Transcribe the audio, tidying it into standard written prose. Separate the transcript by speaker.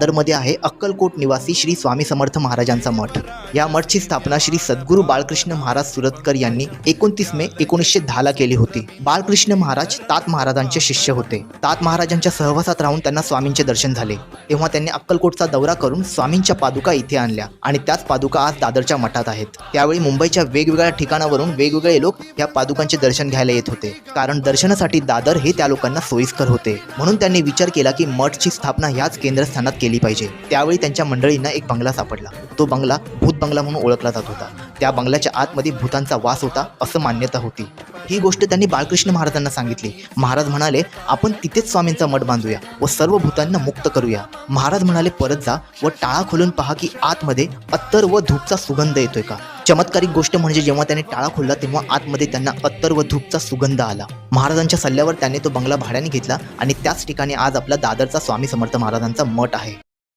Speaker 1: दादरमध्ये आहे अक्कलकोट निवासी श्री स्वामी समर्थ महाराजांचा मठ। या मठची स्थापना श्री सद्गुरू बाळकृष्ण महाराज सुरतकर यांनी 29 मे 1910 केली होती। बाळकृष्ण महाराज तात महाराजांचे शिष्य होते। तात महाराजांच्या सहवासात राहून त्यांना स्वामींचे दर्शन झाले। तेव्हा त्यांनी अक्कलकोटचा दौरा करून स्वामींच्या पादुका इथे आणल्या आणि त्याच पादुका आज दादरच्या मठात आहेत। त्यावेळी मुंबईच्या वेगवेगळ्या ठिकाणावरून वेगवेगळे लोक या पादुकांचे दर्शन घ्यायला येत होते, कारण दर्शनासाठी दादर हे त्या लोकांना सोयीस्कर होते। म्हणून त्यांनी विचार केला की मठची स्थापना याच केंद्रस्थानात केली पाहिजे। त्यावेळी त्यांच्या मंडळींना एक बंगला सापडला। तो बंगला भूत बंगला म्हणून ओळखला जात होता। त्या बंगल्याच्या आतमध्ये भूतांचा वास होता असं मान्यता होती। ही गोष्ट त्यांनी बाळकृष्ण महाराजांना सांगितली। महाराज म्हणाले, आपण तिथेच स्वामींचा मठ बांधूया व सर्व भूतांना मुक्त करूया। महाराज म्हणाले, परत जा व टाळा खोलून पहा की आतमध्ये अत्तर व धूपचा सुगंध येतोय का। चमत्कारिक गोष्ट म्हणजे जेव्हा त्याने टाळा खोलला तेव्हा आतमध्ये त्यांना अत्तर व धूपचा सुगंध आला। महाराजांच्या सल्ल्यावर त्याने तो बंगला भाड्याने घेतला आणि त्याच ठिकाणी आज आपला दादरचा स्वामी समर्थ महाराजांचा मठ आहे।